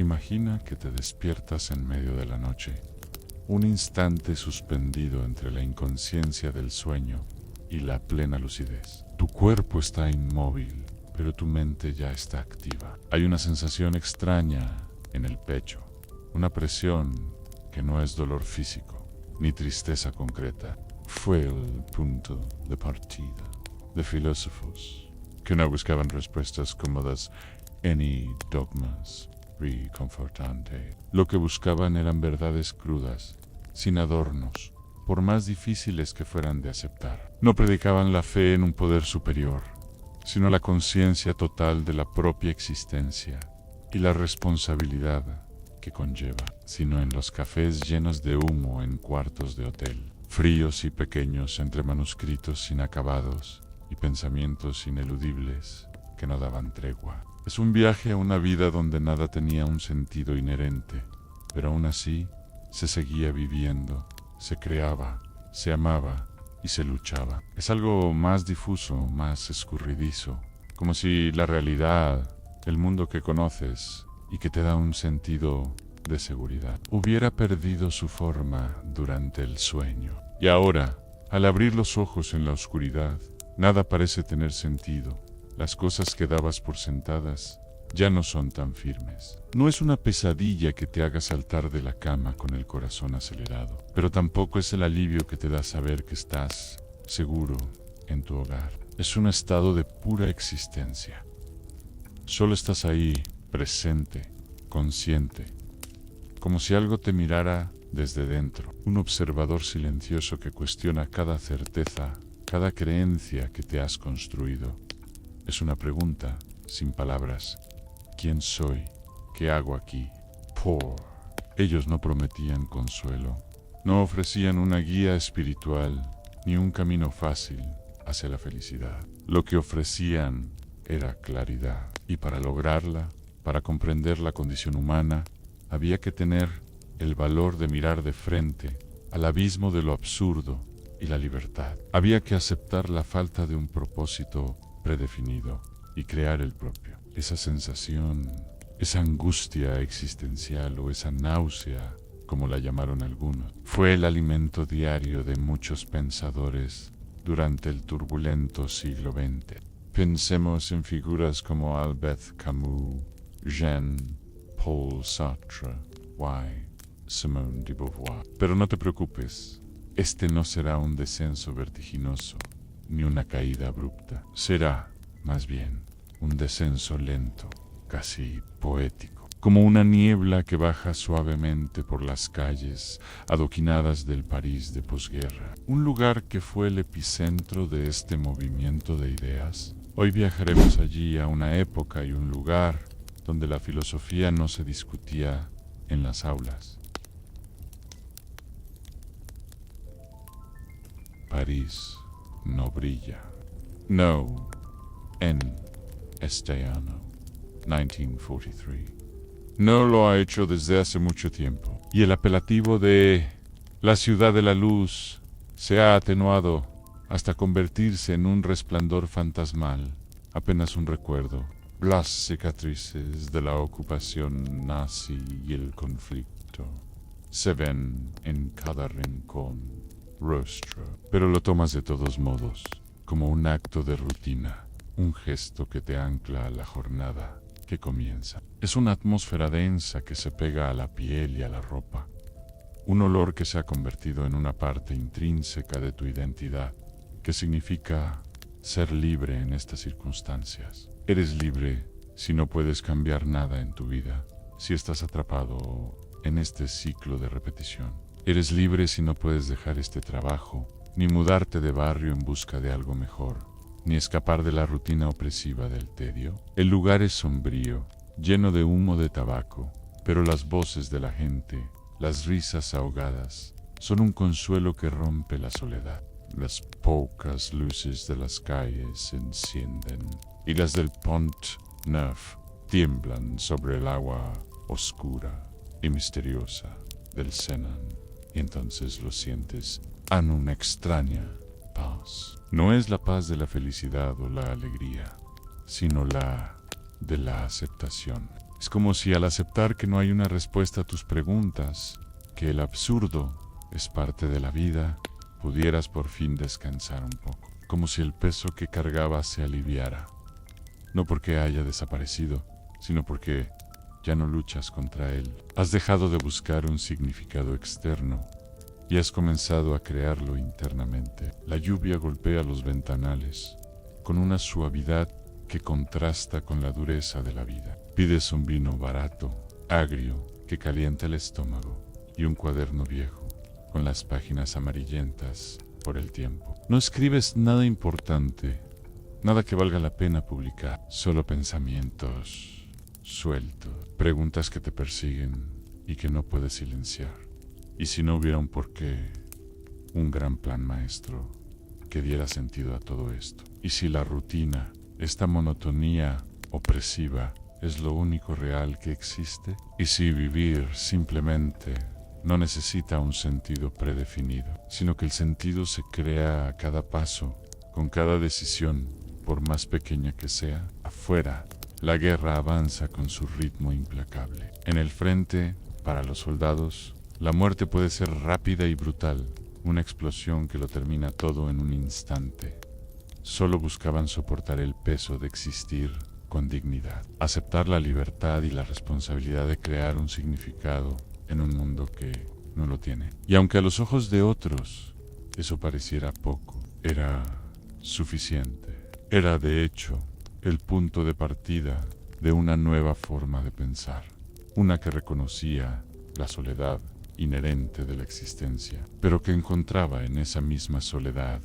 Imagina que te despiertas en medio de la noche, un instante suspendido entre la inconsciencia del sueño y la plena lucidez. Tu cuerpo está inmóvil, pero tu mente ya está activa. Hay una sensación extraña en el pecho, una presión que no es dolor físico, ni tristeza concreta. Fue el punto de partida de filósofos que no buscaban respuestas cómodas ni dogmas reconfortantes. Lo que buscaban eran verdades crudas, sin adornos, por más difíciles que fueran de aceptar. No predicaban la fe en un poder superior, sino la conciencia total de la propia existencia y la responsabilidad que conlleva, sino en los cafés llenos de humo en cuartos de hotel, fríos y pequeños entre manuscritos inacabados y pensamientos ineludibles que no daban tregua. Es un viaje a una vida donde nada tenía un sentido inherente, pero aún así se seguía viviendo, se creaba, se amaba y se luchaba. Es algo más difuso, más escurridizo, como si la realidad, el mundo que conoces y que te da un sentido de seguridad, hubiera perdido su forma durante el sueño. Y ahora, al abrir los ojos en la oscuridad, nada parece tener sentido. Las cosas que dabas por sentadas ya no son tan firmes. No es una pesadilla que te haga saltar de la cama con el corazón acelerado, pero tampoco es el alivio que te da saber que estás seguro en tu hogar. Es un estado de pura existencia. Solo estás ahí, presente, consciente, como si algo te mirara desde dentro. Un observador silencioso que cuestiona cada certeza, cada creencia que te has construido. Es una pregunta, sin palabras. ¿Quién soy? ¿Qué hago aquí? Ellos no prometían consuelo, no ofrecían una guía espiritual, ni un camino fácil hacia la felicidad. Lo que ofrecían era claridad, y para lograrla, para comprender la condición humana, había que tener el valor de mirar de frente al abismo de lo absurdo y la libertad. Había que aceptar la falta de un propósito predefinido y crear el propio. Esa sensación, esa angustia existencial o esa náusea, como la llamaron algunos, fue el alimento diario de muchos pensadores durante el turbulento siglo XX. Pensemos en figuras como Albert Camus, Jean-Paul Sartre, Simone de Beauvoir. Pero no te preocupes, este no será un descenso vertiginoso, ni una caída abrupta. Será, más bien, un descenso lento, casi poético, como una niebla que baja suavemente por las calles adoquinadas del París de posguerra. Un lugar que fue el epicentro de este movimiento de ideas. Hoy viajaremos allí a una época y un lugar donde la filosofía no se discutía en las aulas. París no brilla. No, en este año, 1943. No lo ha hecho desde hace mucho tiempo. Y el apelativo de la ciudad de la luz se ha atenuado hasta convertirse en un resplandor fantasmal, apenas un recuerdo. Las cicatrices de la ocupación nazi y el conflicto se ven en cada rincón, rostro, pero lo tomas de todos modos, como un acto de rutina, un gesto que te ancla a la jornada que comienza. Es una atmósfera densa que se pega a la piel y a la ropa, un olor que se ha convertido en una parte intrínseca de tu identidad, que significa ser libre en estas circunstancias. Eres libre si no puedes cambiar nada en tu vida, si estás atrapado en este ciclo de repetición. Eres libre si no puedes dejar este trabajo, ni mudarte de barrio en busca de algo mejor, ni escapar de la rutina opresiva del tedio. El lugar es sombrío, lleno de humo de tabaco, pero las voces de la gente, las risas ahogadas, son un consuelo que rompe la soledad. Las pocas luces de las calles se encienden y las del Pont Neuf tiemblan sobre el agua oscura y misteriosa del Senan. Y entonces lo sientes en una extraña paz. No es la paz de la felicidad o la alegría, sino la de la aceptación. Es como si al aceptar que no hay una respuesta a tus preguntas, que el absurdo es parte de la vida, pudieras por fin descansar un poco. Como si el peso que cargabas se aliviara. No porque haya desaparecido, sino porque ya no luchas contra él. Has dejado de buscar un significado externo y has comenzado a crearlo internamente. La lluvia golpea los ventanales con una suavidad que contrasta con la dureza de la vida. Pides un vino barato, agrio, que calienta el estómago, y un cuaderno viejo, con las páginas amarillentas por el tiempo. No escribes nada importante, nada que valga la pena publicar, solo pensamientos sueltos, preguntas que te persiguen y que no puedes silenciar. Y si no hubiera un porqué, un gran plan maestro que diera sentido a todo esto. Y si la rutina, esta monotonía opresiva, es lo único real que existe. Y si vivir simplemente no necesita un sentido predefinido, sino que el sentido se crea a cada paso, con cada decisión, por más pequeña que sea. Afuera, la guerra avanza con su ritmo implacable. En el frente, para los soldados, la muerte puede ser rápida y brutal, una explosión que lo termina todo en un instante. Solo buscaban soportar el peso de existir con dignidad, aceptar la libertad y la responsabilidad de crear un significado en un mundo que no lo tiene. Y aunque a los ojos de otros eso pareciera poco, era suficiente. Era de hecho el punto de partida de una nueva forma de pensar, una que reconocía la soledad inherente de la existencia, pero que encontraba en esa misma soledad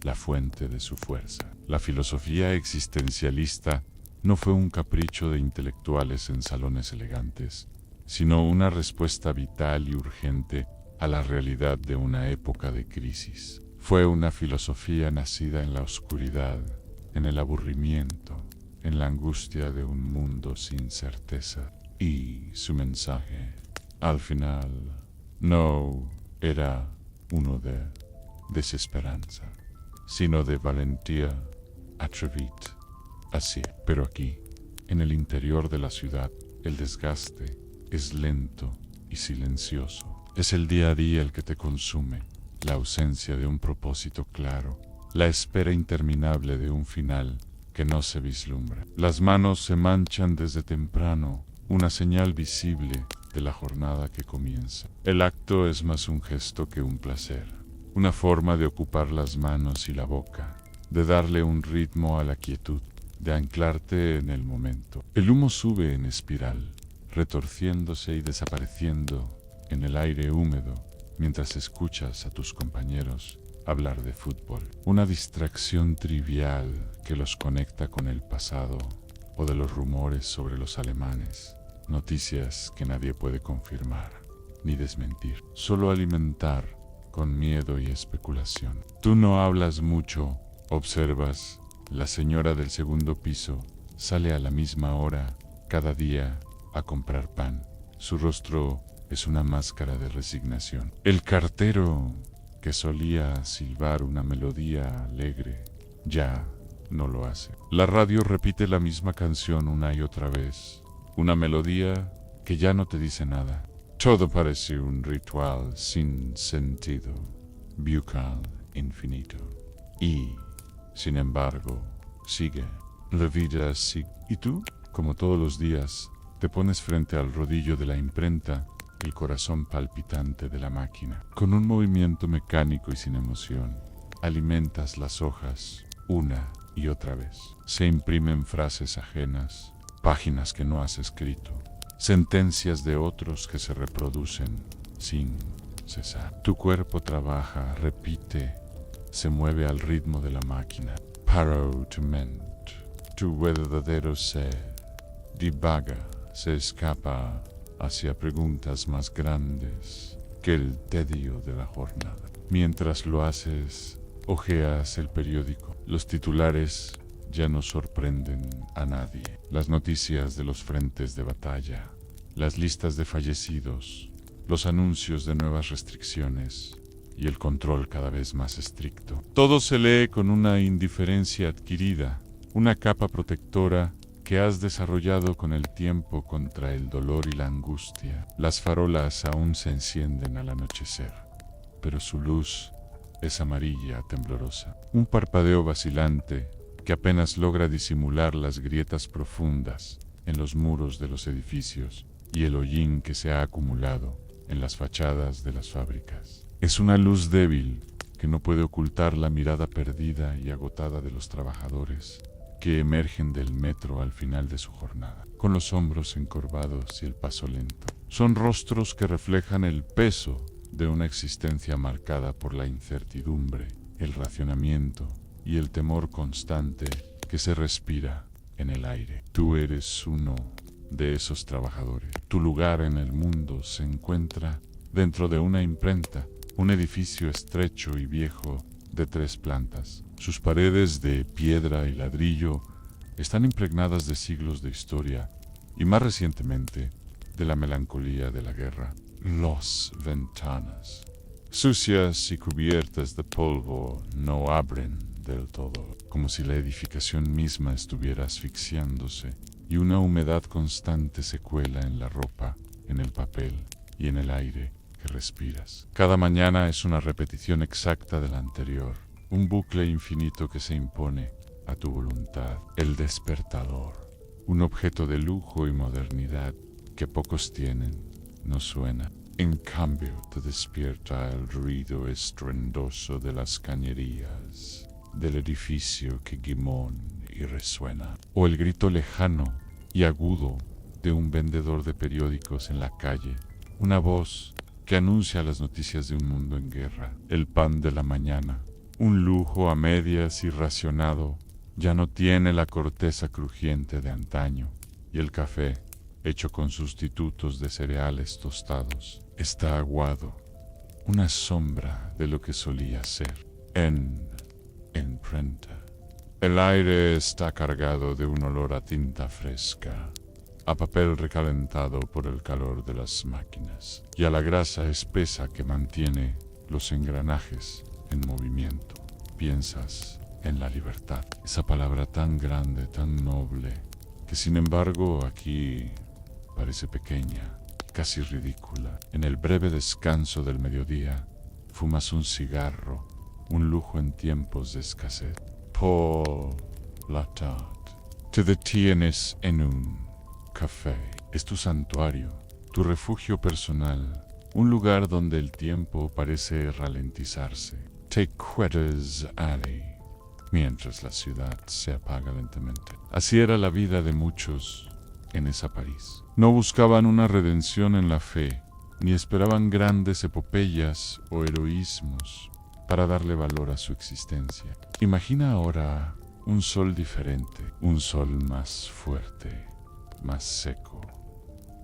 la fuente de su fuerza. La filosofía existencialista no fue un capricho de intelectuales en salones elegantes, sino una respuesta vital y urgente a la realidad de una época de crisis. Fue una filosofía nacida en la oscuridad, en el aburrimiento, en la angustia de un mundo sin certeza. Y su mensaje, al final, no era uno de desesperanza, sino de valentía, atrevit, así. Pero aquí, en el interior de la ciudad, el desgaste es lento y silencioso. Es el día a día el que te consume, la ausencia de un propósito claro, la espera interminable de un final que no se vislumbra. Las manos se manchan desde temprano, una señal visible de la jornada que comienza. El acto es más un gesto que un placer, una forma de ocupar las manos y la boca, de darle un ritmo a la quietud, de anclarte en el momento. El humo sube en espiral, retorciéndose y desapareciendo en el aire húmedo mientras escuchas a tus compañeros hablar de fútbol. Una distracción trivial que los conecta con el pasado o de los rumores sobre los alemanes. Noticias que nadie puede confirmar ni desmentir, solo alimentar con miedo y especulación. Tú no hablas mucho, observas. La señora del segundo piso sale a la misma hora cada día a comprar pan. Su rostro es una máscara de resignación. El cartero, que solía silbar una melodía alegre, ya no lo hace. La radio repite la misma canción una y otra vez, una melodía que ya no te dice nada. Todo parece un ritual sin sentido, bucal, infinito. Y, sin embargo, sigue. La vida sigue. ¿Y tú? Como todos los días, te pones frente al rodillo de la imprenta, el corazón palpitante de la máquina. Con un movimiento mecánico y sin emoción, alimentas las hojas una y otra vez. Se imprimen frases ajenas, páginas que no has escrito, sentencias de otros que se reproducen sin cesar. Tu cuerpo trabaja, repite, se mueve al ritmo de la máquina. Paroutiment, tu verdadero ser, divaga, se escapa hacia preguntas más grandes que el tedio de la jornada. Mientras lo haces, hojeas el periódico. Los titulares ya no sorprenden a nadie. Las noticias de los frentes de batalla, las listas de fallecidos, los anuncios de nuevas restricciones y el control cada vez más estricto. Todo se lee con una indiferencia adquirida, una capa protectora que has desarrollado con el tiempo contra el dolor y la angustia. Las farolas aún se encienden al anochecer, pero su luz es amarilla temblorosa. Un parpadeo vacilante que apenas logra disimular las grietas profundas en los muros de los edificios y el hollín que se ha acumulado en las fachadas de las fábricas. Es una luz débil que no puede ocultar la mirada perdida y agotada de los trabajadores que emergen del metro al final de su jornada, con los hombros encorvados y el paso lento. Son rostros que reflejan el peso de una existencia marcada por la incertidumbre, el racionamiento y el temor constante que se respira en el aire. Tú eres uno de esos trabajadores. Tu lugar en el mundo se encuentra dentro de una imprenta, un edificio estrecho y viejo de 3 plantas. Sus paredes de piedra y ladrillo están impregnadas de siglos de historia y más recientemente de la melancolía de la guerra. Las ventanas, sucias y cubiertas de polvo, no abren del todo, como si la edificación misma estuviera asfixiándose, y una humedad constante se cuela en la ropa, en el papel y en el aire que respiras. Cada mañana es una repetición exacta de la anterior, un bucle infinito que se impone a tu voluntad. El despertador, un objeto de lujo y modernidad que pocos tienen, no suena. En cambio, te despierta el ruido estruendoso de las cañerías, del edificio que gimón y resuena, o el grito lejano y agudo de un vendedor de periódicos en la calle, una voz que anuncia las noticias de un mundo en guerra. El pan de la mañana, un lujo a medias y racionado, ya no tiene la corteza crujiente de antaño, y el café, hecho con sustitutos de cereales tostados, está aguado, una sombra de lo que solía ser. En imprenta, el aire está cargado de un olor a tinta fresca, a papel recalentado por el calor de las máquinas y a la grasa espesa que mantiene los engranajes en movimiento. Piensas en la libertad, esa palabra tan grande, tan noble, que sin embargo aquí parece pequeña, casi ridícula. En el breve descanso del mediodía, fumas un cigarro, un lujo en tiempos de escasez. Por la tarde, te detienes en un café. Es tu santuario, tu refugio personal, un lugar donde el tiempo parece ralentizarse. Te quedas ahí, mientras la ciudad se apaga lentamente. Así era la vida de muchos en esa París. No buscaban una redención en la fe, ni esperaban grandes epopeyas o heroísmos para darle valor a su existencia. Imagina ahora un sol diferente, un sol más fuerte, más seco,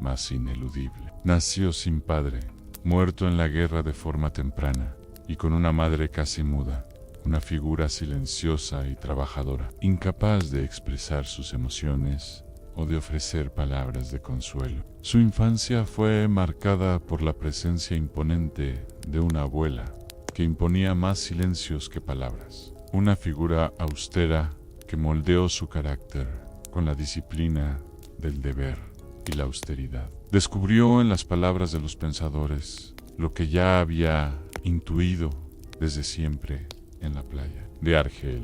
más ineludible. Nació sin padre, muerto en la guerra de forma temprana, y con una madre casi muda, una figura silenciosa y trabajadora, incapaz de expresar sus emociones o de ofrecer palabras de consuelo. Su infancia fue marcada por la presencia imponente de una abuela que imponía más silencios que palabras, una figura austera que moldeó su carácter con la disciplina del deber y la austeridad. Descubrió en las palabras de los pensadores lo que ya había intuido desde siempre en la playa de Argel,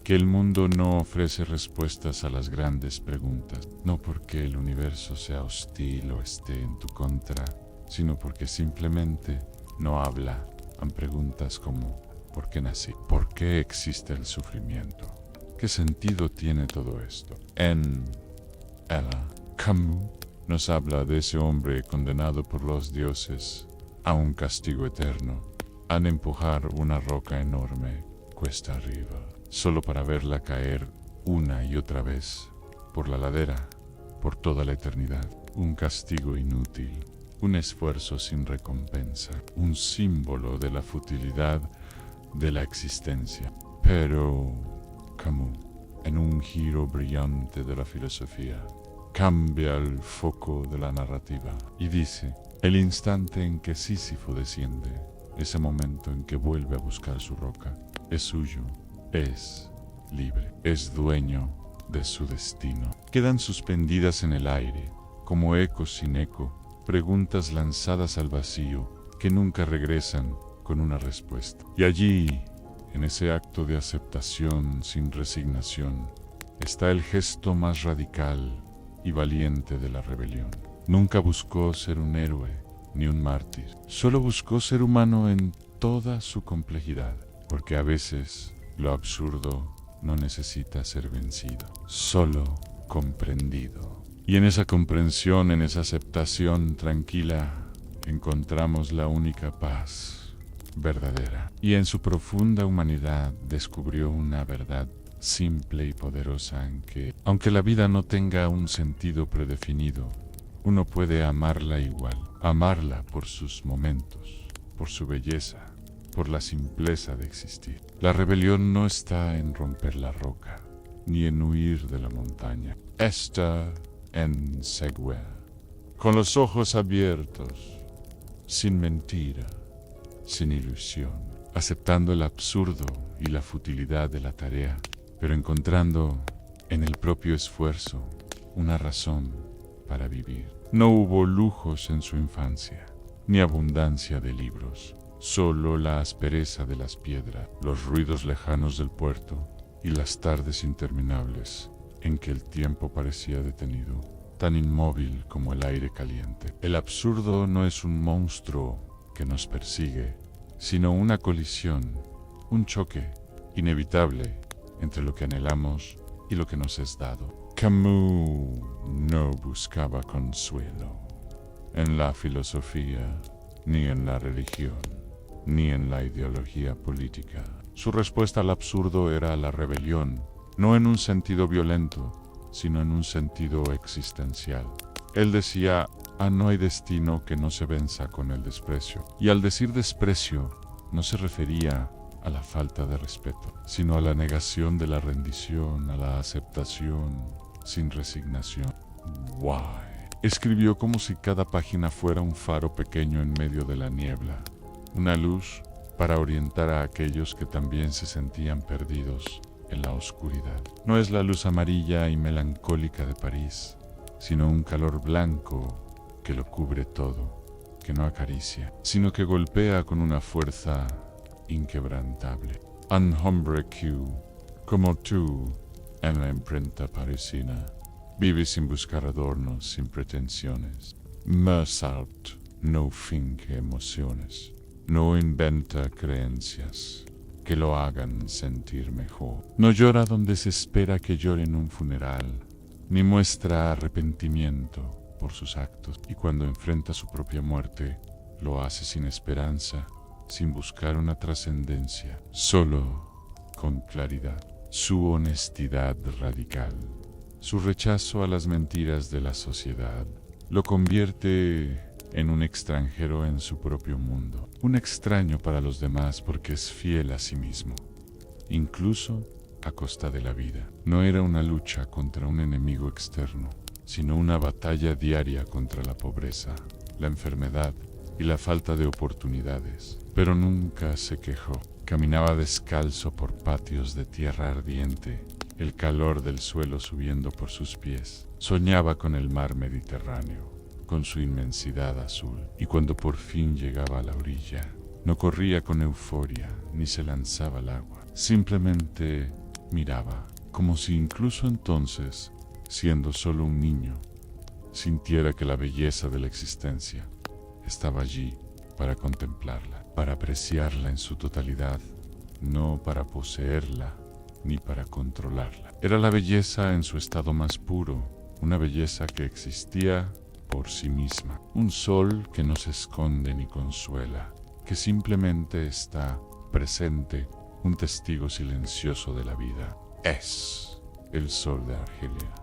que el mundo no ofrece respuestas a las grandes preguntas, no porque el universo sea hostil o esté en tu contra, sino porque simplemente no habla en preguntas como ¿por qué nací? ¿Por qué existe el sufrimiento? ¿Qué sentido tiene todo esto? En Ella, Camus nos habla de ese hombre condenado por los dioses a un castigo eterno, al empujar una roca enorme cuesta arriba, solo para verla caer una y otra vez por la ladera, por toda la eternidad. Un castigo inútil, un esfuerzo sin recompensa, un símbolo de la futilidad de la existencia. Pero Camus, en un giro brillante de la filosofía, cambia el foco de la narrativa y dice: el instante en que Sísifo desciende, ese momento en que vuelve a buscar su roca, es suyo, es libre, es dueño de su destino. Quedan suspendidas en el aire, como ecos sin eco, preguntas lanzadas al vacío que nunca regresan con una respuesta. Y allí, en ese acto de aceptación sin resignación, está el gesto más radical y valiente de la rebelión. Nunca buscó ser un héroe ni un mártir, solo buscó ser humano en toda su complejidad, porque a veces lo absurdo no necesita ser vencido, solo comprendido. Y en esa comprensión, en esa aceptación tranquila, encontramos la única paz verdadera. Y en su profunda humanidad descubrió una verdad simple y poderosa en que, aunque la vida no tenga un sentido predefinido, uno puede amarla igual, amarla por sus momentos, por su belleza, por la simpleza de existir. La rebelión no está en romper la roca, ni en huir de la montaña. Está en seguir, con los ojos abiertos, sin mentira, sin ilusión, aceptando el absurdo y la futilidad de la tarea, pero encontrando en el propio esfuerzo una razón para vivir. No hubo lujos en su infancia, ni abundancia de libros, solo la aspereza de las piedras, los ruidos lejanos del puerto y las tardes interminables en que el tiempo parecía detenido, tan inmóvil como el aire caliente. El absurdo no es un monstruo que nos persigue, sino una colisión, un choque inevitable entre lo que anhelamos y lo que nos es dado. Camus no buscaba consuelo en la filosofía, ni en la religión, ni en la ideología política. Su respuesta al absurdo era la rebelión, no en un sentido violento, sino en un sentido existencial. Él decía, no hay destino que no se venza con el desprecio. Y al decir desprecio, no se refería a la falta de respeto, sino a la negación de la rendición, a la aceptación sin resignación. Why? Escribió como si cada página fuera un faro pequeño en medio de la niebla, una luz para orientar a aquellos que también se sentían perdidos en la oscuridad. No es la luz amarilla y melancólica de París, sino un calor blanco que lo cubre todo, que no acaricia, sino que golpea con una fuerza inquebrantable. Un hombre que, como tú, en la imprenta parisina, vive sin buscar adornos, sin pretensiones. Mozart no finge emociones, no inventa creencias que lo hagan sentir mejor. No llora donde se espera que llore en un funeral, ni muestra arrepentimiento por sus actos. Y cuando enfrenta su propia muerte, lo hace sin esperanza, sin buscar una trascendencia, solo con claridad. Su honestidad radical, su rechazo a las mentiras de la sociedad, lo convierte en un extranjero en su propio mundo, un extraño para los demás porque es fiel a sí mismo, incluso a costa de la vida. No era una lucha contra un enemigo externo, sino una batalla diaria contra la pobreza, la enfermedad y la falta de oportunidades. Pero nunca se quejó. Caminaba descalzo por patios de tierra ardiente, el calor del suelo subiendo por sus pies. Soñaba con el mar Mediterráneo, con su inmensidad azul. Y cuando por fin llegaba a la orilla, no corría con euforia ni se lanzaba al agua. Simplemente miraba, como si incluso entonces, siendo solo un niño, sintiera que la belleza de la existencia estaba allí para contemplarla, para apreciarla en su totalidad, no para poseerla ni para controlarla. Era la belleza en su estado más puro, una belleza que existía por sí misma, un sol que no se esconde ni consuela, que simplemente está presente, un testigo silencioso de la vida. Es el sol de Argelia,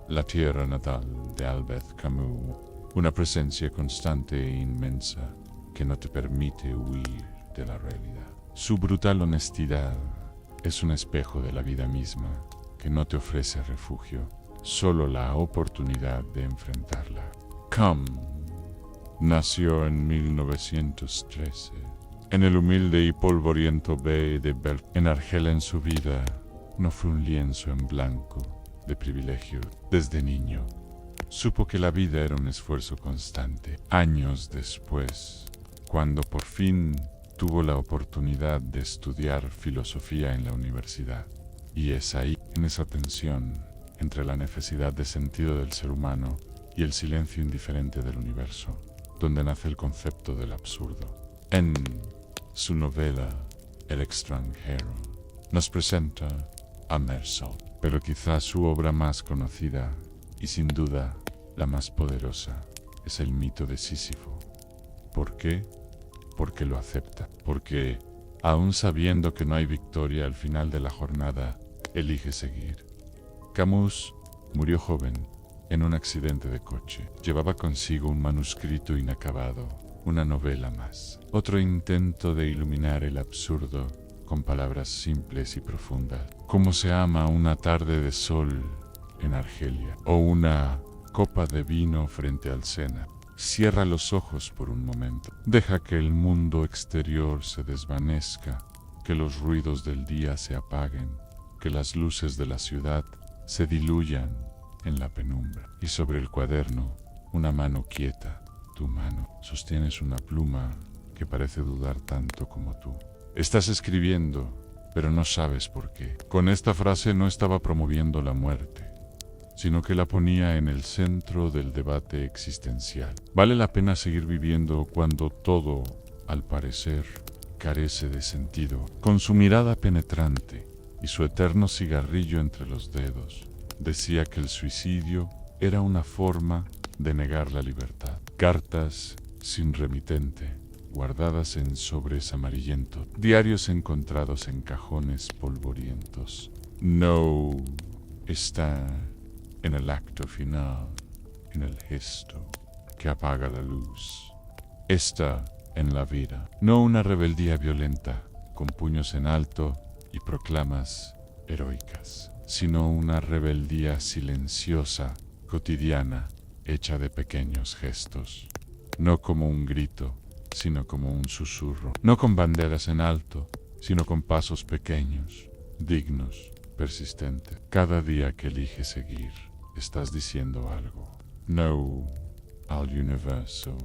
la tierra natal de Albert Camus, una presencia constante e inmensa que no te permite huir de la realidad. Su brutal honestidad es un espejo de la vida misma que no te ofrece refugio, solo la oportunidad de enfrentarla. Camus nació en 1913 en el humilde y polvoriento Bay de Bel. En Argel en su vida no fue un lienzo en blanco, de privilegio. Desde niño, supo que la vida era un esfuerzo constante. Años después, cuando por fin tuvo la oportunidad de estudiar filosofía en la universidad. Y es ahí, en esa tensión entre la necesidad de sentido del ser humano y el silencio indiferente del universo, donde nace el concepto del absurdo. En su novela El extranjero nos presenta a Meursault, pero quizás su obra más conocida y sin duda la más poderosa es el mito de Sísifo. ¿Por qué? Porque lo acepta, porque aún sabiendo que no hay victoria al final de la jornada, elige seguir. Camus murió joven en un accidente de coche. Llevaba consigo un manuscrito inacabado, una novela más. Otro intento de iluminar el absurdo con palabras simples y profundas. Como se ama una tarde de sol en Argelia o una copa de vino frente al Sena. Cierra los ojos por un momento. Deja que el mundo exterior se desvanezca, que los ruidos del día se apaguen, que las luces de la ciudad se diluyan en la penumbra. Y sobre el cuaderno, una mano quieta, tu mano. Sostienes una pluma que parece dudar tanto como tú. Estás escribiendo, pero no sabes por qué. Con esta frase no estaba promoviendo la muerte, sino que la ponía en el centro del debate existencial. ¿Vale la pena seguir viviendo cuando todo, al parecer, carece de sentido? Con su mirada penetrante y su eterno cigarrillo entre los dedos, decía que el suicidio era una forma de negar la libertad. Cartas sin remitente, guardadas en sobres amarillentos, diarios encontrados en cajones polvorientos. No está en el acto final, en el gesto que apaga la luz. Está en la vida, no una rebeldía violenta, con puños en alto y proclamas heroicas, sino una rebeldía silenciosa, cotidiana, hecha de pequeños gestos. No como un grito, sino como un susurro. No con banderas en alto, sino con pasos pequeños, dignos, persistentes. Cada día que eliges seguir, estás diciendo algo. No al universo,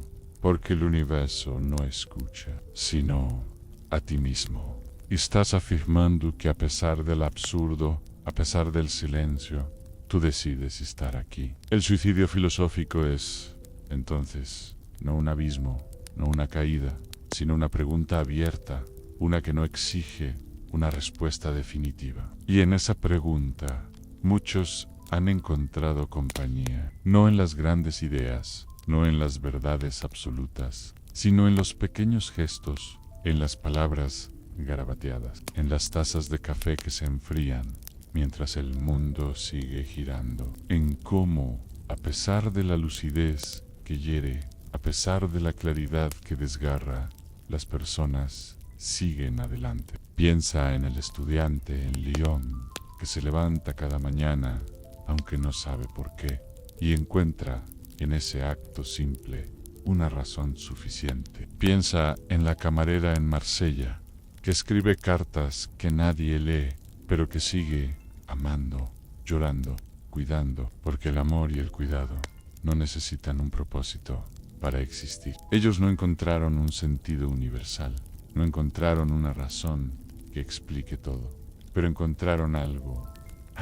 porque el universo no escucha, sino a ti mismo. Estás afirmando que a pesar del absurdo, a pesar del silencio, tú decides estar aquí. El suicidio filosófico es, entonces, no un abismo, no una caída, sino una pregunta abierta, una que no exige una respuesta definitiva. Y en esa pregunta, muchos han encontrado compañía, no en las grandes ideas, no en las verdades absolutas, sino en los pequeños gestos, en las palabras garabateadas, en las tazas de café que se enfrían mientras el mundo sigue girando, en cómo, a pesar de la lucidez que hiere, a pesar de la claridad que desgarra, las personas siguen adelante. Piensa en el estudiante en Lyon que se levanta cada mañana, aunque no sabe por qué, y encuentra en ese acto simple una razón suficiente. Piensa en la camarera en Marsella, que escribe cartas que nadie lee, pero que sigue amando, llorando, cuidando, porque el amor y el cuidado no necesitan un propósito para existir. Ellos no encontraron un sentido universal, no encontraron una razón que explique todo, pero encontraron algo,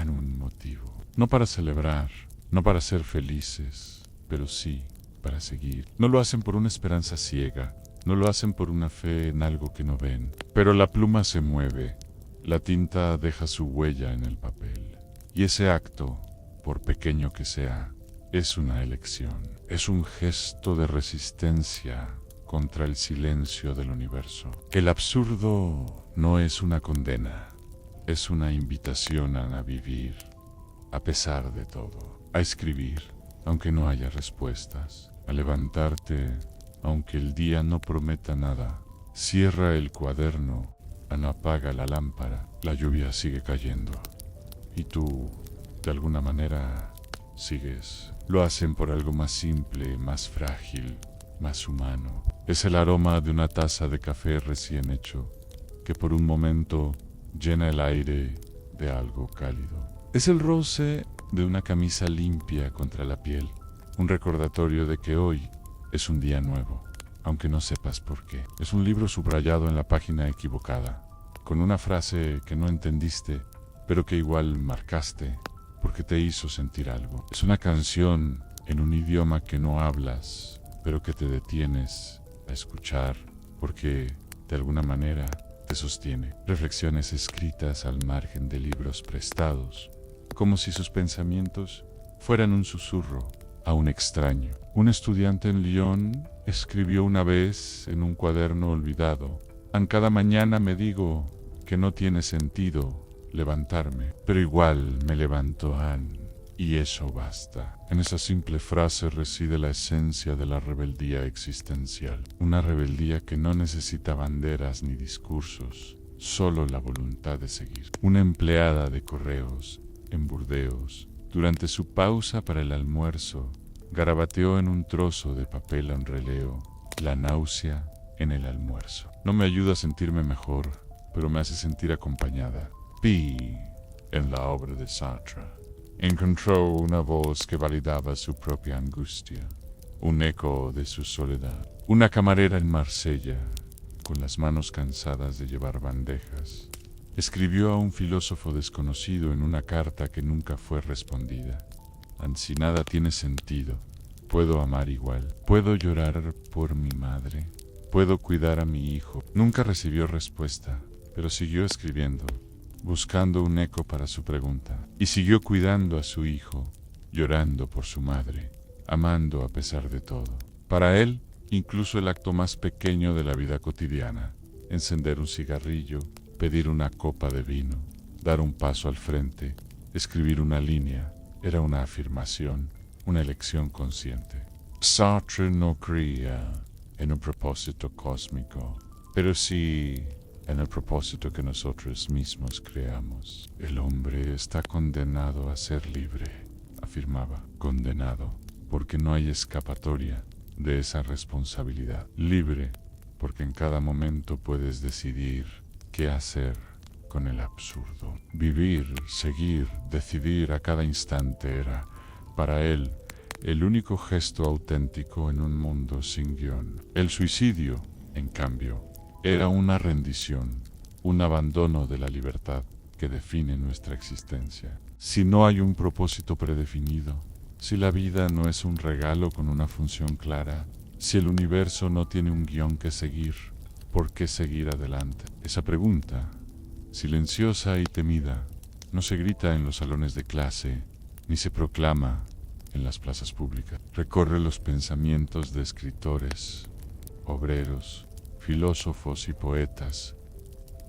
un motivo. No para celebrar, no para ser felices, pero sí para seguir. No lo hacen por una esperanza ciega, no lo hacen por una fe en algo que no ven, pero la pluma se mueve, la tinta deja su huella en el papel, y ese acto, por pequeño que sea, es una elección, es un gesto de resistencia contra el silencio del universo. El absurdo no es una condena, es una invitación a vivir, a pesar de todo, a escribir, aunque no haya respuestas, a levantarte, aunque el día no prometa nada. Cierra el cuaderno, apaga la lámpara, la lluvia sigue cayendo, y tú, de alguna manera, sigues. Lo hacen por algo más simple, más frágil, más humano. Es el aroma de una taza de café recién hecho, que por un momento llena el aire de algo cálido. Es el roce de una camisa limpia contra la piel, un recordatorio de que hoy es un día nuevo, aunque no sepas por qué. Es un libro subrayado en la página equivocada, con una frase que no entendiste, pero que igual marcaste, porque te hizo sentir algo. Es una canción en un idioma que no hablas, pero que te detienes a escuchar, porque de alguna manera te sostiene. Reflexiones escritas al margen de libros prestados, como si sus pensamientos fueran un susurro a un extraño. Un estudiante en Lyon escribió una vez en un cuaderno olvidado: cada mañana me digo que no tiene sentido levantarme, pero igual me levanto, y eso basta. En esa simple frase reside la esencia de la rebeldía existencial. Una rebeldía que no necesita banderas ni discursos, solo la voluntad de seguir. Una empleada de correos en Burdeos, durante su pausa para el almuerzo, garabateó en un trozo de papel en releo: la náusea en el almuerzo. No me ayuda a sentirme mejor, pero me hace sentir acompañada. Pi, en la obra de Sartre, encontró una voz que validaba su propia angustia, un eco de su soledad. Una camarera en Marsella, con las manos cansadas de llevar bandejas, escribió a un filósofo desconocido en una carta que nunca fue respondida: si nada tiene sentido, puedo amar igual, puedo llorar por mi madre, puedo cuidar a mi hijo. Nunca recibió respuesta, pero siguió escribiendo, buscando un eco para su pregunta, y siguió cuidando a su hijo, llorando por su madre, amando a pesar de todo. Para él, incluso el acto más pequeño de la vida cotidiana, encender un cigarrillo, pedir una copa de vino, dar un paso al frente, escribir una línea, era una afirmación, una elección consciente. Sartre no creía en un propósito cósmico, pero sí en el propósito que nosotros mismos creamos. El hombre está condenado a ser libre, afirmaba. Condenado, porque no hay escapatoria de esa responsabilidad. Libre, porque en cada momento puedes decidir qué hacer con el absurdo. Vivir, seguir, decidir a cada instante era, para él, el único gesto auténtico en un mundo sin guión. El suicidio, en cambio, era una rendición, un abandono de la libertad que define nuestra existencia. Si no hay un propósito predefinido, si la vida no es un regalo con una función clara, si el universo no tiene un guión que seguir, ¿por qué seguir adelante? Esa pregunta, silenciosa y temida, no se grita en los salones de clase, ni se proclama en las plazas públicas. Recorre los pensamientos de escritores, obreros, filósofos y poetas,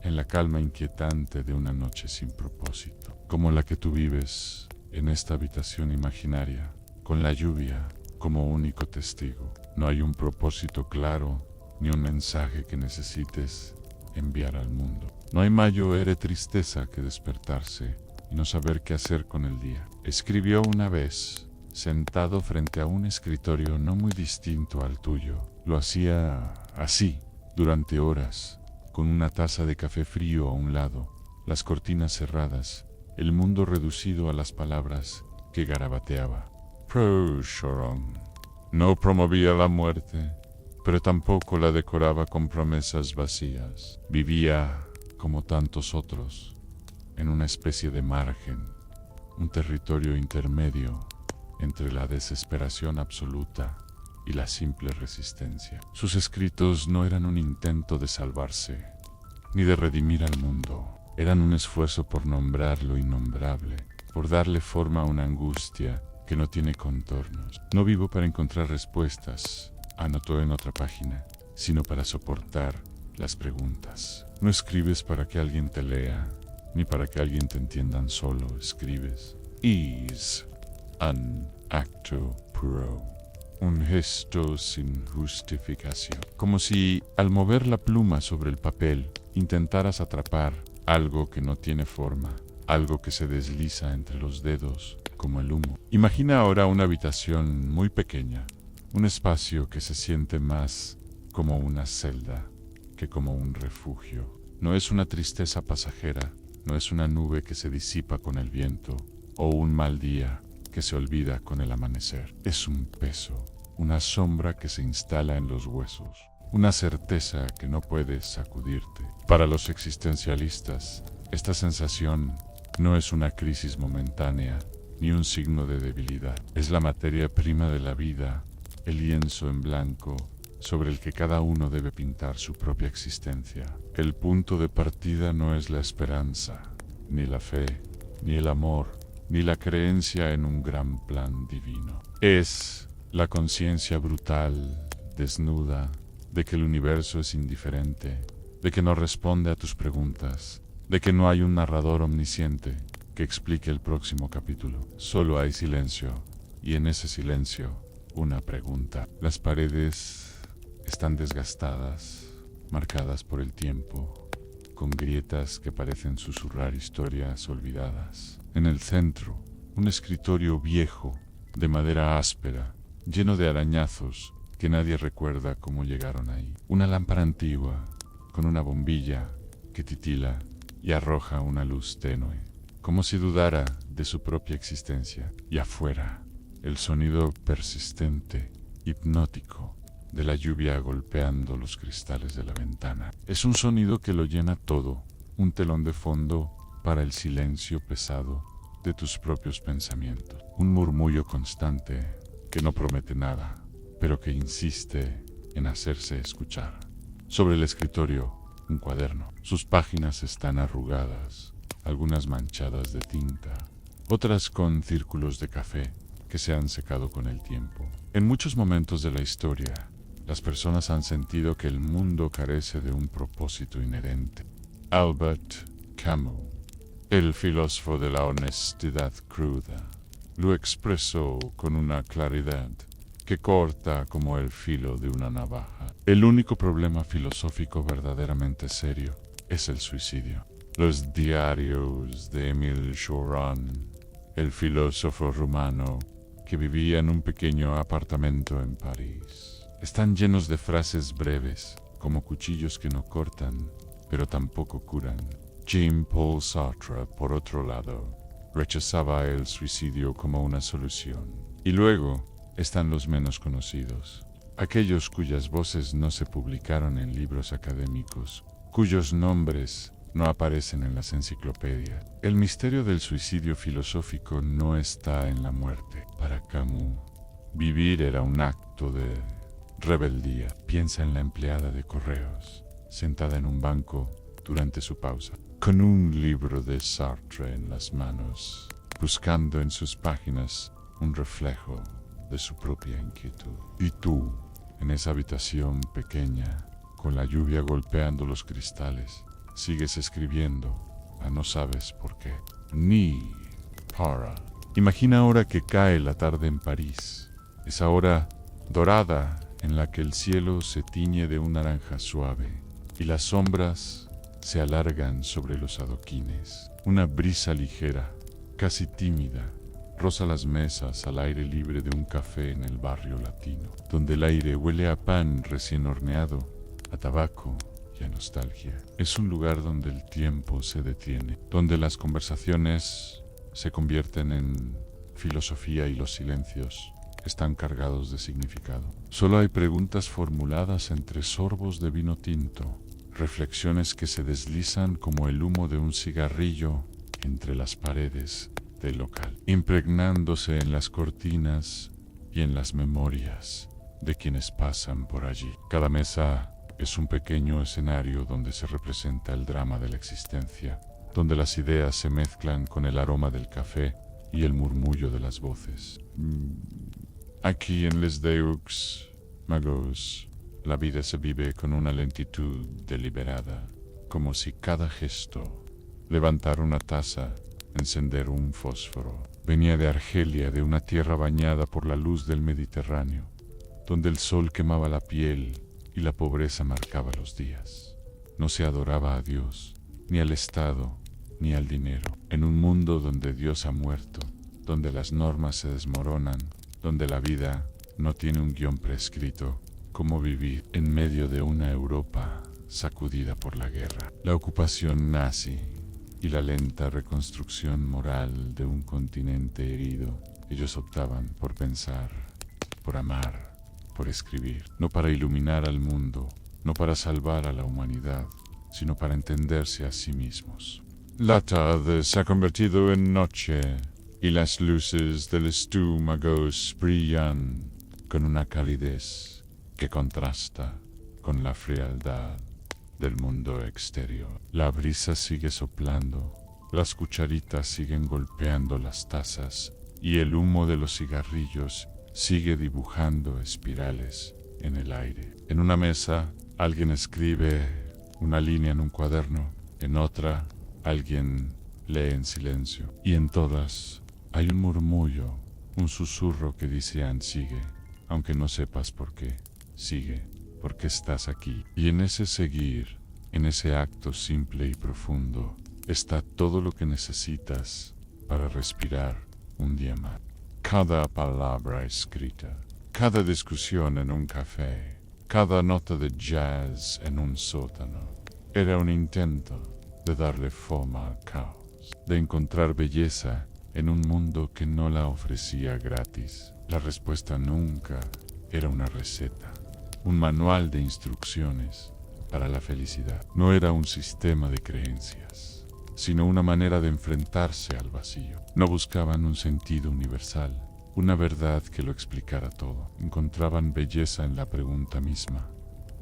en la calma inquietante de una noche sin propósito, como la que tú vives en esta habitación imaginaria, con la lluvia como único testigo. No hay un propósito claro, ni un mensaje que necesites enviar al mundo. No hay mayor tristeza que despertarse y no saber qué hacer con el día. Escribió una vez, sentado frente a un escritorio no muy distinto al tuyo. Lo hacía así, durante horas, con una taza de café frío a un lado, las cortinas cerradas, el mundo reducido a las palabras que garabateaba. Procharon no promovía la muerte, pero tampoco la decoraba con promesas vacías. Vivía, como tantos otros, en una especie de margen, un territorio intermedio entre la desesperación absoluta y la simple resistencia. Sus escritos no eran un intento de salvarse, ni de redimir al mundo. Eran un esfuerzo por nombrar lo innombrable, por darle forma a una angustia que no tiene contornos. No vivo para encontrar respuestas, anotó en otra página, sino para soportar las preguntas. No escribes para que alguien te lea, ni para que alguien te entiendan solo. Escribes. Is an acto puro. Un gesto sin justificación. Como si, al mover la pluma sobre el papel, intentaras atrapar algo que no tiene forma, algo que se desliza entre los dedos, como el humo. Imagina ahora una habitación muy pequeña, un espacio que se siente más como una celda que como un refugio. No es una tristeza pasajera, no es una nube que se disipa con el viento, o un mal día que se olvida con el amanecer. Es un peso, una sombra que se instala en los huesos, una certeza que no puedes sacudirte. Para los existencialistas, esta sensación no es una crisis momentánea ni un signo de debilidad. Es la materia prima de la vida, el lienzo en blanco sobre el que cada uno debe pintar su propia existencia. El punto de partida no es la esperanza, ni la fe, ni el amor, ni la creencia en un gran plan divino. Es la conciencia brutal, desnuda, de que el universo es indiferente, de que no responde a tus preguntas, de que no hay un narrador omnisciente que explique el próximo capítulo. Solo hay silencio, y en ese silencio, una pregunta. Las paredes están desgastadas, marcadas por el tiempo, con grietas que parecen susurrar historias olvidadas. En el centro, un escritorio viejo, de madera áspera, lleno de arañazos que nadie recuerda cómo llegaron ahí. Una lámpara antigua, con una bombilla que titila y arroja una luz tenue, como si dudara de su propia existencia. Y afuera, el sonido persistente, hipnótico, de la lluvia golpeando los cristales de la ventana. Es un sonido que lo llena todo, un telón de fondo para el silencio pesado de tus propios pensamientos. Un murmullo constante que no promete nada, pero que insiste en hacerse escuchar. Sobre el escritorio, un cuaderno. Sus páginas están arrugadas, algunas manchadas de tinta, otras con círculos de café que se han secado con el tiempo. En muchos momentos de la historia, las personas han sentido que el mundo carece de un propósito inherente. Albert Camus, el filósofo de la honestidad cruda, lo expresó con una claridad que corta como el filo de una navaja. El único problema filosófico verdaderamente serio es el suicidio. Los diarios de Émile Cioran, el filósofo rumano que vivía en un pequeño apartamento en París, están llenos de frases breves, como cuchillos que no cortan, pero tampoco curan. Jean-Paul Sartre, por otro lado, rechazaba el suicidio como una solución. Y luego están los menos conocidos, aquellos cuyas voces no se publicaron en libros académicos, cuyos nombres no aparecen en las enciclopedias. El misterio del suicidio filosófico no está en la muerte. Para Camus, vivir era un acto de rebeldía. Piensa en la empleada de correos, sentada en un banco durante su pausa, con un libro de Sartre en las manos, buscando en sus páginas un reflejo de su propia inquietud. Y tú, en esa habitación pequeña, con la lluvia golpeando los cristales, sigues escribiendo, no sabes por qué. Ni para. Imagina ahora que cae la tarde en París, esa hora dorada en la que el cielo se tiñe de un naranja suave y las sombras se alargan sobre los adoquines. Una brisa ligera, casi tímida, roza las mesas al aire libre de un café en el barrio latino, donde el aire huele a pan recién horneado, a tabaco y a nostalgia. Es un lugar donde el tiempo se detiene, donde las conversaciones se convierten en filosofía y los silencios están cargados de significado. Solo hay preguntas formuladas entre sorbos de vino tinto, reflexiones que se deslizan como el humo de un cigarrillo entre las paredes del local, impregnándose en las cortinas y en las memorias de quienes pasan por allí. Cada mesa es un pequeño escenario donde se representa el drama de la existencia, donde las ideas se mezclan con el aroma del café y el murmullo de las voces. Aquí en Les Deux Magos, la vida se vive con una lentitud deliberada, como si cada gesto, levantar una taza, encender un fósforo, venía de Argelia, de una tierra bañada por la luz del Mediterráneo, donde el sol quemaba la piel y la pobreza marcaba los días. No se adoraba a Dios, ni al Estado, ni al dinero. En un mundo donde Dios ha muerto, donde las normas se desmoronan, donde la vida no tiene un guión prescrito, ¿cómo vivir en medio de una Europa sacudida por la guerra, la ocupación nazi y la lenta reconstrucción moral de un continente herido. Ellos optaban por pensar, por amar, por escribir, no para iluminar al mundo, no para salvar a la humanidad, sino para entenderse a sí mismos. La tarde se ha convertido en noche y las luces del estómago brillan con una calidez que contrasta con la frialdad del mundo exterior. La brisa sigue soplando, las cucharitas siguen golpeando las tazas y el humo de los cigarrillos sigue dibujando espirales en el aire. En una mesa, alguien escribe una línea en un cuaderno, en otra, alguien lee en silencio, y en todas hay un murmullo, un susurro que dice sigue, aunque no sepas por qué, sigue, porque estás aquí. Y en ese seguir, en ese acto simple y profundo, está todo lo que necesitas para respirar un día más. Cada palabra escrita, cada discusión en un café, cada nota de jazz en un sótano, era un intento de darle forma al caos, de encontrar belleza en un mundo que no la ofrecía gratis. La respuesta nunca era una receta, un manual de instrucciones para la felicidad. No era un sistema de creencias, sino una manera de enfrentarse al vacío. No buscaban un sentido universal, una verdad que lo explicara todo. Encontraban belleza en la pregunta misma,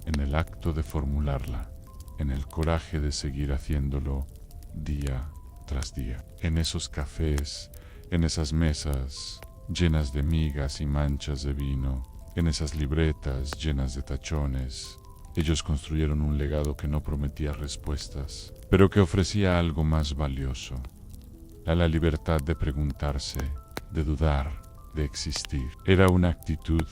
en el acto de formularla, en el coraje de seguir haciéndolo día tras día. En esos cafés, en esas mesas llenas de migas y manchas de vino, en esas libretas llenas de tachones, ellos construyeron un legado que no prometía respuestas, pero que ofrecía algo más valioso: la libertad de preguntarse, de dudar, de existir. Era una actitud,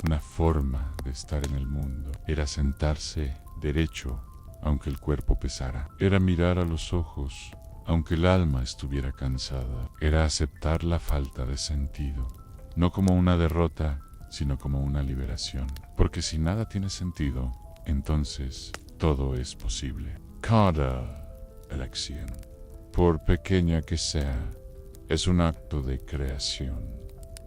una forma de estar en el mundo. Era sentarse derecho, aunque el cuerpo pesara. Era mirar a los ojos, aunque el alma estuviera cansada. Era aceptar la falta de sentido, no como una derrota, sino como una liberación. Porque si nada tiene sentido, entonces todo es posible. Cada elección, por pequeña que sea, es un acto de creación.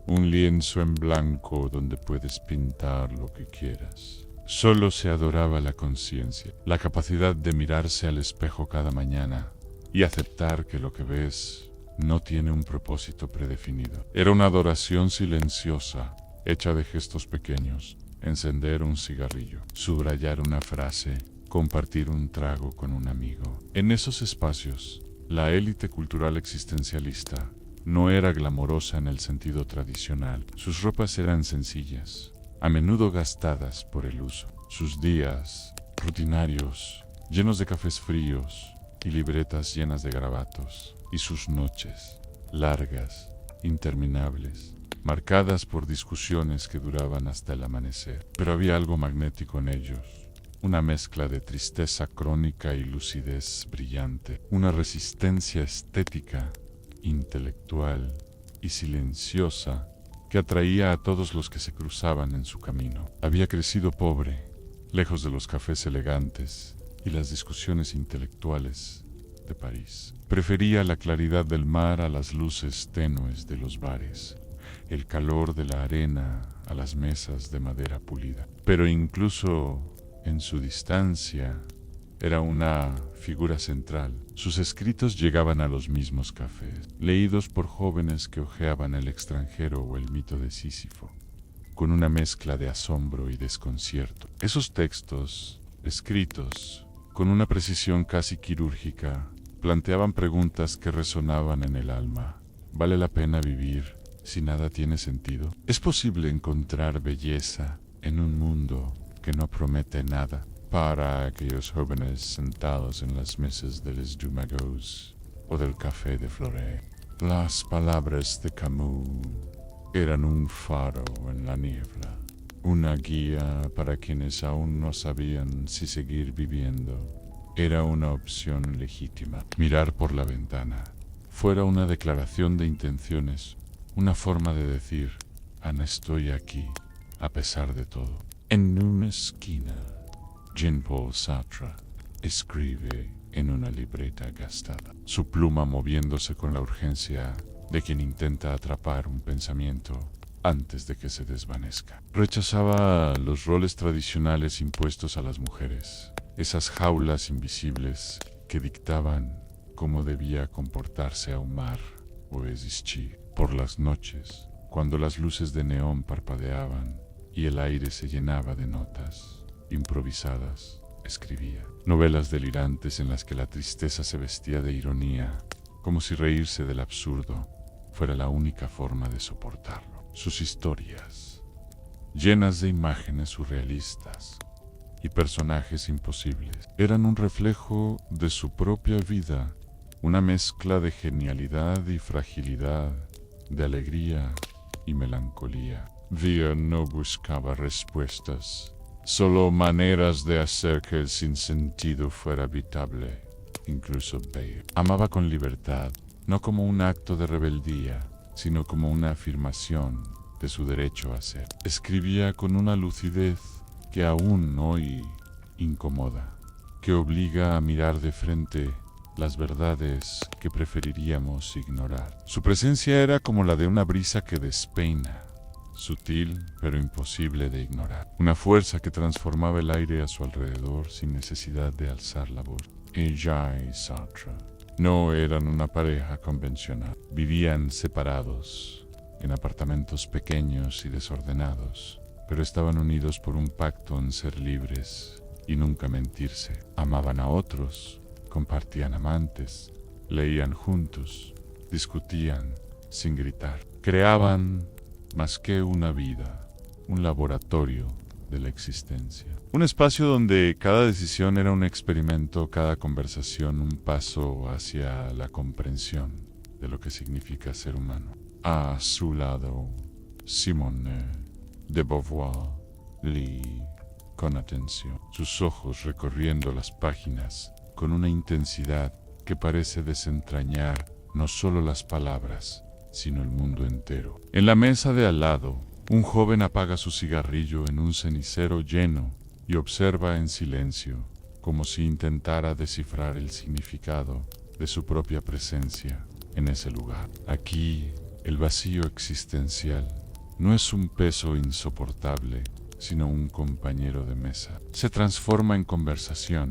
Un lienzo en blanco donde puedes pintar lo que quieras. Solo se adoraba la conciencia, la capacidad de mirarse al espejo cada mañana y aceptar que lo que ves no tiene un propósito predefinido. Era una adoración silenciosa, hecha de gestos pequeños: encender un cigarrillo, subrayar una frase, compartir un trago con un amigo. En esos espacios, la élite cultural existencialista no era glamorosa en el sentido tradicional. Sus ropas eran sencillas, a menudo gastadas por el uso. Sus días, rutinarios, llenos de cafés fríos y libretas llenas de garabatos. Y sus noches, largas, interminables, marcadas por discusiones que duraban hasta el amanecer. Pero había algo magnético en ellos, una mezcla de tristeza crónica y lucidez brillante, una resistencia estética, intelectual y silenciosa que atraía a todos los que se cruzaban en su camino. Había crecido pobre, lejos de los cafés elegantes y las discusiones intelectuales de París. Prefería la claridad del mar a las luces tenues de los bares, el calor de la arena a las mesas de madera pulida. Pero incluso en su distancia era una figura central. Sus escritos llegaban a los mismos cafés, leídos por jóvenes que hojeaban El extranjero o El mito de Sísifo, con una mezcla de asombro y desconcierto. Esos textos, escritos con una precisión casi quirúrgica, planteaban preguntas que resonaban en el alma. ¿Vale la pena vivir si nada tiene sentido? ¿Es posible encontrar belleza en un mundo que no promete nada? Para aquellos jóvenes sentados en las mesas de Les Dumagos o del Café de Florey, las palabras de Camus eran un faro en la niebla, una guía para quienes aún no sabían si seguir viviendo era una opción legítima. Mirar por la ventana fuera una declaración de intenciones, una forma de decir: Ana, estoy aquí, a pesar de todo. En una esquina, Jean-Paul Sartre escribe en una libreta gastada, su pluma moviéndose con la urgencia de quien intenta atrapar un pensamiento antes de que se desvanezca. Rechazaba los roles tradicionales impuestos a las mujeres, esas jaulas invisibles que dictaban cómo debía comportarse Aumar o existir. Por las noches, cuando las luces de neón parpadeaban y el aire se llenaba de notas improvisadas, escribía novelas delirantes en las que la tristeza se vestía de ironía, como si reírse del absurdo fuera la única forma de soportarlo. Sus historias, llenas de imágenes surrealistas y personajes imposibles, eran un reflejo de su propia vida, una mezcla de genialidad y fragilidad, de alegría y melancolía. Vía no buscaba respuestas, solo maneras de hacer que el sinsentido fuera habitable, incluso bello. Amaba con libertad, no como un acto de rebeldía, sino como una afirmación de su derecho a ser. Escribía con una lucidez que aún hoy incomoda, que obliga a mirar de frente las verdades que preferiríamos ignorar. Su presencia era como la de una brisa que despeina, sutil pero imposible de ignorar. Una fuerza que transformaba el aire a su alrededor sin necesidad de alzar la voz. Ella y Sartre no eran una pareja convencional. Vivían separados, en apartamentos pequeños y desordenados, pero estaban unidos por un pacto en ser libres y nunca mentirse. Amaban a otros, compartían amantes, leían juntos, discutían sin gritar. Creaban más que una vida, un laboratorio de la existencia. Un espacio donde cada decisión era un experimento, cada conversación un paso hacia la comprensión de lo que significa ser humano. A su lado, Simone de Beauvoir leí con atención, sus ojos recorriendo las páginas con una intensidad que parece desentrañar no solo las palabras, sino el mundo entero. En la mesa de al lado, un joven apaga su cigarrillo en un cenicero lleno y observa en silencio, como si intentara descifrar el significado de su propia presencia en ese lugar. Aquí, el vacío existencial no es un peso insoportable, sino un compañero de mesa. Se transforma en conversación,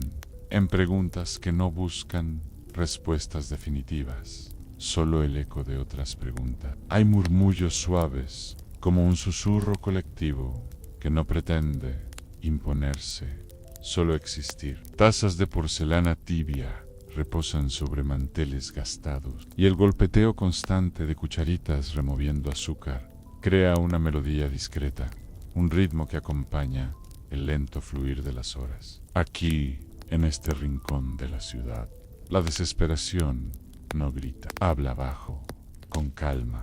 en preguntas que no buscan respuestas definitivas, solo el eco de otras preguntas. Hay murmullos suaves, como un susurro colectivo que no pretende imponerse, solo existir. Tazas de porcelana tibia reposan sobre manteles gastados, y el golpeteo constante de cucharitas removiendo azúcar crea una melodía discreta, un ritmo que acompaña el lento fluir de las horas. Aquí, en este rincón de la ciudad, la desesperación no grita, habla bajo, con calma,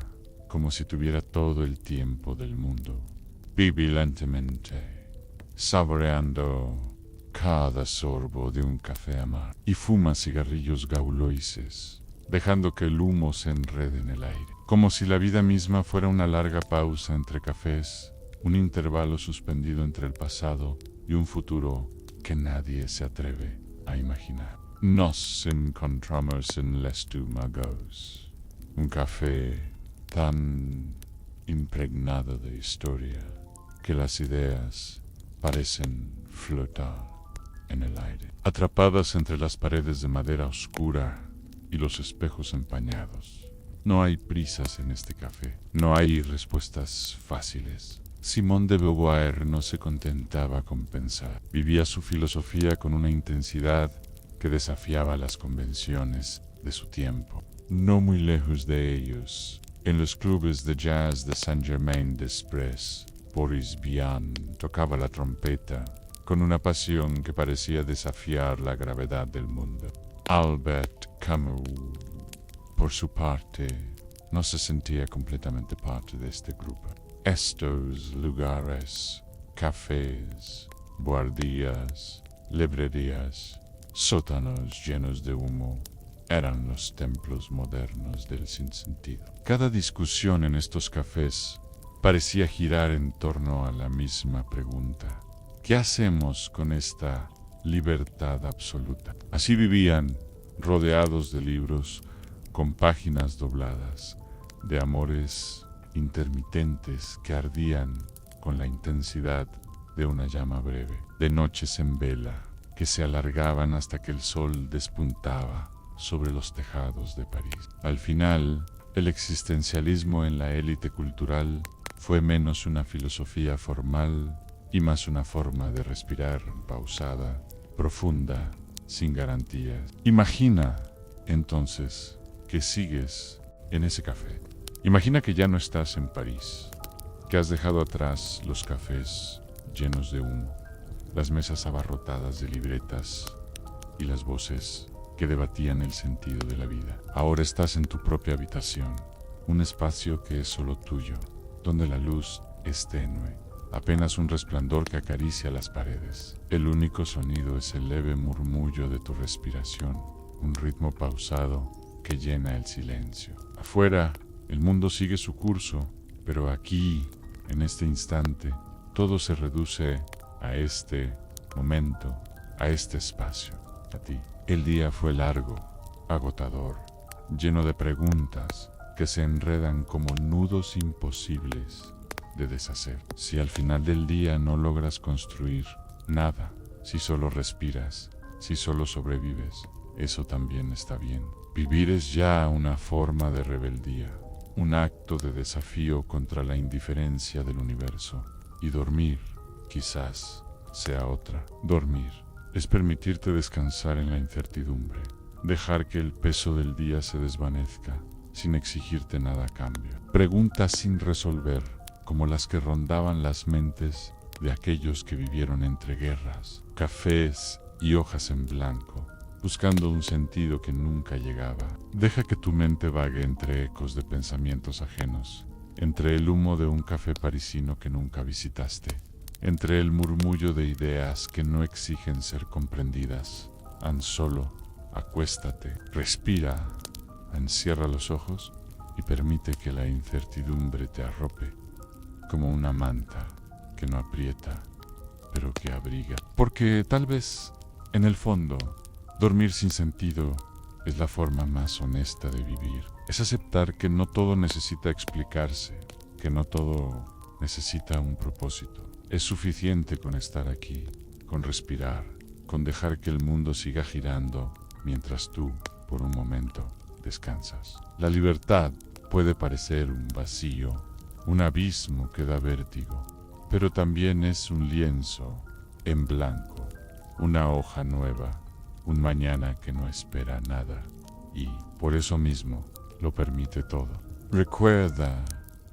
como si tuviera todo el tiempo del mundo. Vive lentamente, saboreando cada sorbo de un café amargo, y fuma cigarrillos gauloises, dejando que el humo se enrede en el aire, como si la vida misma fuera una larga pausa entre cafés, un intervalo suspendido entre el pasado y un futuro que nadie se atreve a imaginar. Nos encontramos en L'Estómagos, un café tan impregnado de historia que las ideas parecen flotar en el aire, atrapadas entre las paredes de madera oscura y los espejos empañados. No hay prisas en este café, no hay respuestas fáciles. Simone de Beauvoir no se contentaba con pensar, vivía su filosofía con una intensidad que desafiaba las convenciones de su tiempo. No muy lejos de ellos, en los clubes de jazz de Saint-Germain-des-Prés, Boris Vian tocaba la trompeta con una pasión que parecía desafiar la gravedad del mundo. Albert Camus, por su parte, no se sentía completamente parte de este grupo. Estos lugares, cafés, buhardillas, librerías, sótanos llenos de humo, eran los templos modernos del sinsentido. Cada discusión en estos cafés parecía girar en torno a la misma pregunta. ¿Qué hacemos con esta libertad absoluta. Así vivían, rodeados de libros, con páginas dobladas, de amores intermitentes que ardían con la intensidad de una llama breve, de noches en vela que se alargaban hasta que el sol despuntaba sobre los tejados de París. Al final, el existencialismo en la élite cultural fue menos una filosofía formal y más una forma de respirar pausada, profunda, sin garantías. Imagina, entonces, que sigues en ese café. Imagina que ya no estás en París, que has dejado atrás los cafés llenos de humo, las mesas abarrotadas de libretas y las voces que debatían el sentido de la vida. Ahora estás en tu propia habitación, un espacio que es solo tuyo, donde la luz es tenue, apenas un resplandor que acaricia las paredes. El único sonido es el leve murmullo de tu respiración, un ritmo pausado que llena el silencio. Afuera, el mundo sigue su curso, pero aquí, en este instante, todo se reduce a este momento, a este espacio, a ti. El día fue largo, agotador, lleno de preguntas que se enredan como nudos imposibles de deshacer. Si al final del día no logras construir nada, si solo respiras, si solo sobrevives, eso también está bien. Vivir es ya una forma de rebeldía, un acto de desafío contra la indiferencia del universo. Y dormir, quizás, sea otra. Dormir es permitirte descansar en la incertidumbre, dejar que el peso del día se desvanezca sin exigirte nada a cambio. Preguntas sin resolver, como las que rondaban las mentes de aquellos que vivieron entre guerras, cafés y hojas en blanco, buscando un sentido que nunca llegaba. Deja que tu mente vague entre ecos de pensamientos ajenos, entre el humo de un café parisino que nunca visitaste, entre el murmullo de ideas que no exigen ser comprendidas. Tan solo acuéstate, respira, encierra los ojos y permite que la incertidumbre te arrope como una manta que no aprieta, pero que abriga. Porque tal vez, en el fondo, dormir sin sentido es la forma más honesta de vivir. Es aceptar que no todo necesita explicarse, que no todo necesita un propósito. Es suficiente con estar aquí, con respirar, con dejar que el mundo siga girando mientras tú, por un momento, descansas. La libertad puede parecer un vacío, un abismo que da vértigo, pero también es un lienzo en blanco, una hoja nueva, un mañana que no espera nada y, por eso mismo, lo permite todo. Recuerda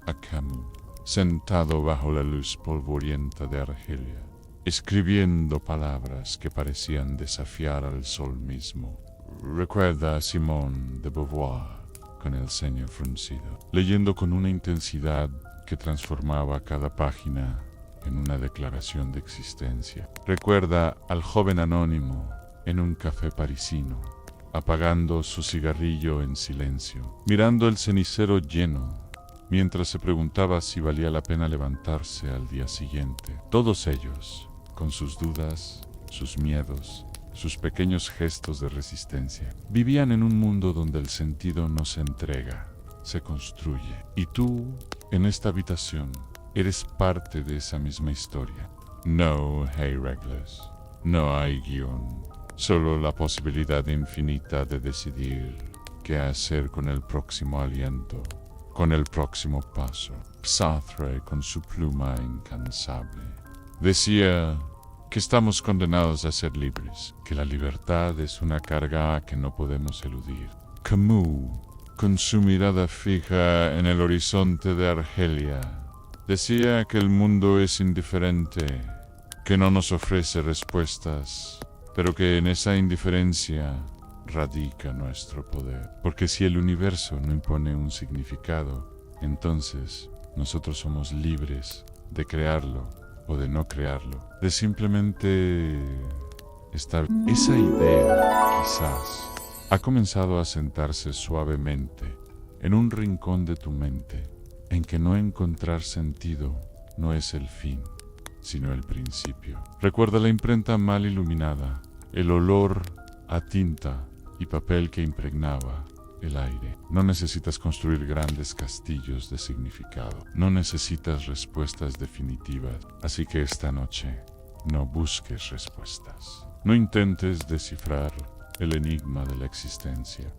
a Camus, sentado bajo la luz polvorienta de Argelia, escribiendo palabras que parecían desafiar al sol mismo. Recuerda a Simone de Beauvoir, con el ceño fruncido, leyendo con una intensidad que transformaba cada página en una declaración de existencia. Recuerda al joven anónimo en un café parisino, apagando su cigarrillo en silencio, mirando el cenicero lleno, mientras se preguntaba si valía la pena levantarse al día siguiente. Todos ellos, con sus dudas, sus miedos, sus pequeños gestos de resistencia, vivían en un mundo donde el sentido no se entrega, se construye. Y tú, en esta habitación, eres parte de esa misma historia. No hay reglas, no hay guión, solo la posibilidad infinita de decidir qué hacer con el próximo aliento, con el próximo paso. Sartre, con su pluma incansable, decía que estamos condenados a ser libres, que la libertad es una carga que no podemos eludir. Camus, con su mirada fija en el horizonte de Argelia, decía que el mundo es indiferente, que no nos ofrece respuestas, pero que en esa indiferencia radica nuestro poder. Porque si el universo no impone un significado, entonces nosotros somos libres de crearlo o de no crearlo, de simplemente estar. Esa idea, quizás, ha comenzado a sentarse suavemente en un rincón de tu mente, en que no encontrar sentido no es el fin, sino el principio. Recuerda la imprenta mal iluminada, el olor a tinta y papel que impregnaba el aire. No necesitas construir grandes castillos de significado. No necesitas respuestas definitivas. Así que esta noche no busques respuestas. No intentes descifrar el enigma de la existencia.